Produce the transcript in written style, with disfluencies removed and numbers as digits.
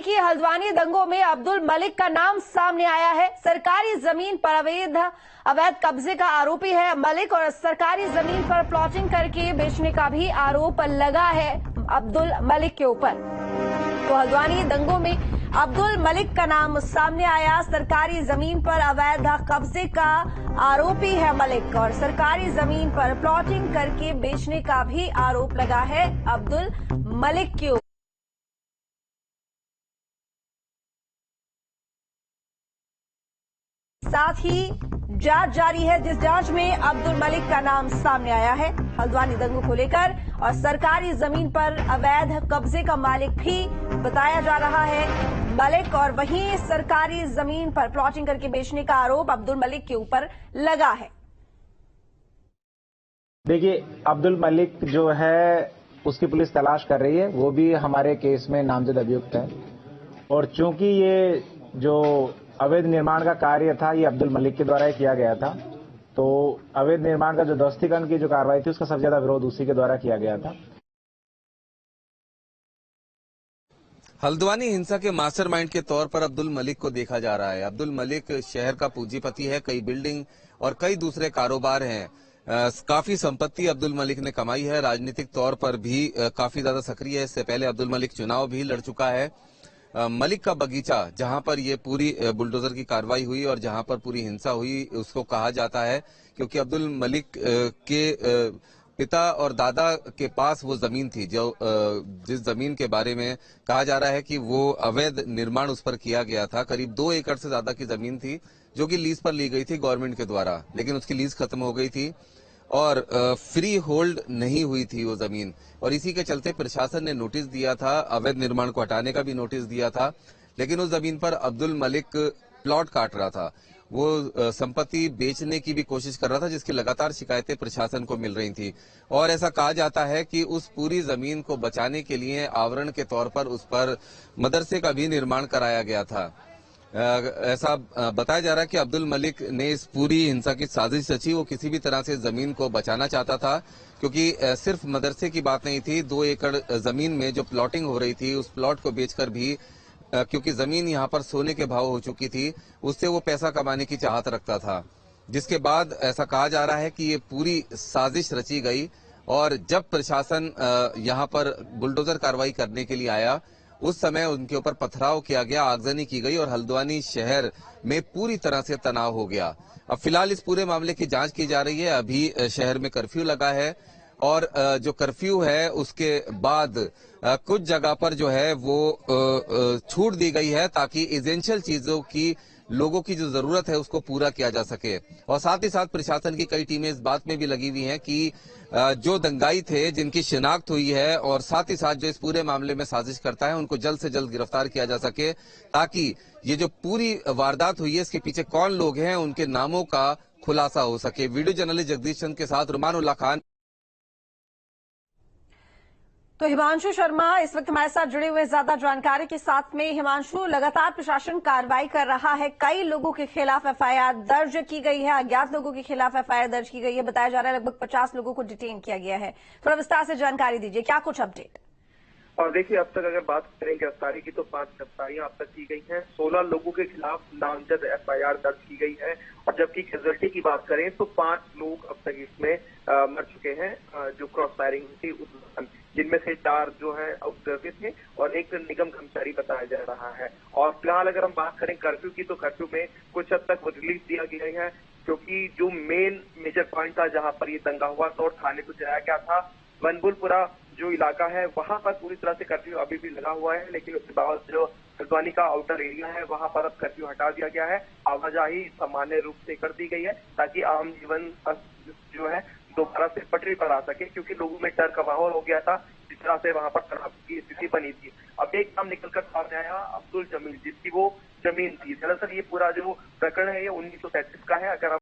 कि हल्द्वानी दंगों में अब्दुल मलिक का नाम सामने आया है। सरकारी जमीन पर अवैध कब्जे का आरोपी है मलिक और सरकारी जमीन पर प्लॉटिंग करके बेचने का भी आरोप लगा है अब्दुल मलिक के ऊपर। तो हल्द्वानी दंगों में अब्दुल मलिक का नाम सामने आया। सरकारी जमीन पर अवैध कब्जे का आरोपी है मलिक और सरकारी जमीन पर प्लॉटिंग करके बेचने का भी आरोप लगा है अब्दुल मलिक के ऊपर। साथ ही जांच जारी है, जिस जांच में अब्दुल मलिक का नाम सामने आया है हल्द्वानी दंगों को लेकर और सरकारी जमीन पर अवैध कब्जे का मालिक भी बताया जा रहा है मलिक। और वहीं सरकारी जमीन पर प्लॉटिंग करके बेचने का आरोप अब्दुल मलिक के ऊपर लगा है। देखिए, अब्दुल मलिक जो है उसकी पुलिस तलाश कर रही है, वो भी हमारे केस में नामजद अभियुक्त है। और चूंकि ये जो अवैध निर्माण का कार्य था ये अब्दुल मलिक के द्वारा ही किया गया था, तो अवैध निर्माण का जो ध्वस्तीकरण की जो कार्रवाई थी उसका सबसे ज्यादा विरोध उसी के द्वारा किया गया था। हल्द्वानी हिंसा के मास्टरमाइंड के तौर पर अब्दुल मलिक को देखा जा रहा है। अब्दुल मलिक शहर का पूंजीपति है, कई बिल्डिंग और कई दूसरे कारोबार हैं। काफी संपत्ति अब्दुल मलिक ने कमाई है, राजनीतिक तौर पर भी काफी ज्यादा सक्रिय है। इससे पहले अब्दुल मलिक चुनाव भी लड़ चुका है। मलिक का बगीचा, जहां पर ये पूरी बुलडोजर की कार्रवाई हुई और जहां पर पूरी हिंसा हुई, उसको कहा जाता है क्योंकि अब्दुल मलिक के पिता और दादा के पास वो जमीन थी जो जिस जमीन के बारे में कहा जा रहा है कि वो अवैध निर्माण उस पर किया गया था। करीब 2 एकड़ से ज्यादा की जमीन थी जो कि लीज पर ली गई थी गवर्नमेंट के द्वारा, लेकिन उसकी लीज खत्म हो गई थी और फ्री होल्ड नहीं हुई थी वो जमीन। और इसी के चलते प्रशासन ने नोटिस दिया था, अवैध निर्माण को हटाने का भी नोटिस दिया था, लेकिन उस जमीन पर अब्दुल मलिक प्लॉट काट रहा था। वो संपत्ति बेचने की भी कोशिश कर रहा था, जिसकी लगातार शिकायतें प्रशासन को मिल रही थी। और ऐसा कहा जाता है कि उस पूरी जमीन को बचाने के लिए आवरण के तौर पर उस पर मदरसे का भी निर्माण कराया गया था। ऐसा बताया जा रहा है कि अब्दुल मलिक ने इस पूरी हिंसा की साजिश रची। वो किसी भी तरह से जमीन को बचाना चाहता था, क्योंकि सिर्फ मदरसे की बात नहीं थी। 2 एकड़ जमीन में जो प्लॉटिंग हो रही थी, उस प्लॉट को बेचकर भी, क्योंकि जमीन यहाँ पर सोने के भाव हो चुकी थी, उससे वो पैसा कमाने की चाहत रखता था। जिसके बाद ऐसा कहा जा रहा है कि ये पूरी साजिश रची गई और जब प्रशासन यहाँ पर बुलडोजर कार्रवाई करने के लिए आया, उस समय उनके ऊपर पथराव किया गया, आगजनी की गई और हल्द्वानी शहर में पूरी तरह से तनाव हो गया। अब फिलहाल इस पूरे मामले की जांच की जा रही है। अभी शहर में कर्फ्यू लगा है और जो कर्फ्यू है उसके बाद कुछ जगह पर जो है वो छूट दी गई है ताकि एसेंशियल चीजों की, लोगों की जो जरूरत है उसको पूरा किया जा सके। और साथ ही साथ प्रशासन की कई टीमें इस बात में भी लगी हुई हैं कि जो दंगाई थे, जिनकी शिनाख्त हुई है और साथ ही साथ जो इस पूरे मामले में साजिश करता है, उनको जल्द से जल्द गिरफ्तार किया जा सके, ताकि ये जो पूरी वारदात हुई है इसके पीछे कौन लोग हैं उनके नामों का खुलासा हो सके। वीडियो जर्नलिस्ट जगदीश चंद के साथ रुमानुल्लाह खान। तो हिमांशु शर्मा इस वक्त हमारे साथ जुड़े हुए, ज्यादा जानकारी के साथ में। हिमांशु, लगातार प्रशासन कार्रवाई कर रहा है, कई लोगों के खिलाफ एफआईआर दर्ज की गई है, अज्ञात लोगों के खिलाफ एफआईआर दर्ज की गई है। बताया जा रहा है लगभग 50 लोगों को डिटेन किया गया है। थोड़ा विस्तार से जानकारी दीजिए, क्या कुछ अपडेट? और देखिए, अब तक अगर बात करें गिरफ्तारी की तो 5 गिरफ्तारियां अब तक की गई हैं। 16 लोगों के खिलाफ नामजद एफआईआर दर्ज की गई है और जबकि कैजुअल्टी की बात करें तो 5 लोग अब तक इसमें मर चुके हैं जो क्रॉस फायरिंग थी उस दौरान, जिनमें से 4 जो है ऑब्जर्वर थे और एक निगम कर्मचारी बताया जा रहा है। और फिलहाल अगर हम बात करें कर्फ्यू की तो कर्फ्यू में कुछ हद तक रिलीफ दिया गया है, क्योंकि जो मेन मेजर पॉइंट था जहां पर ये दंगा हुआ तो थाने को जाया गया था, बनबुलपुरा जो इलाका है वहां पर पूरी तरह से कर्फ्यू अभी भी लगा हुआ है, लेकिन उसके बाद जो हल्द्वानी का आउटर एरिया है वहां पर अब कर्फ्यू हटा दिया गया है। आवाजाही सामान्य रूप से कर दी गई है ताकि आम जीवन जो है दोबारा से पटरी पर आ सके, क्योंकि लोगों में डर का माहौल हो गया था जिस तरह से वहां पर तनाव की स्थिति बनी थी। अब एक नाम निकलकर सामने आया, अब्दुल जमील, जिसकी वो जमीन थी। दरअसल ये पूरा जो प्रकरण है ये 1937 का है। अगर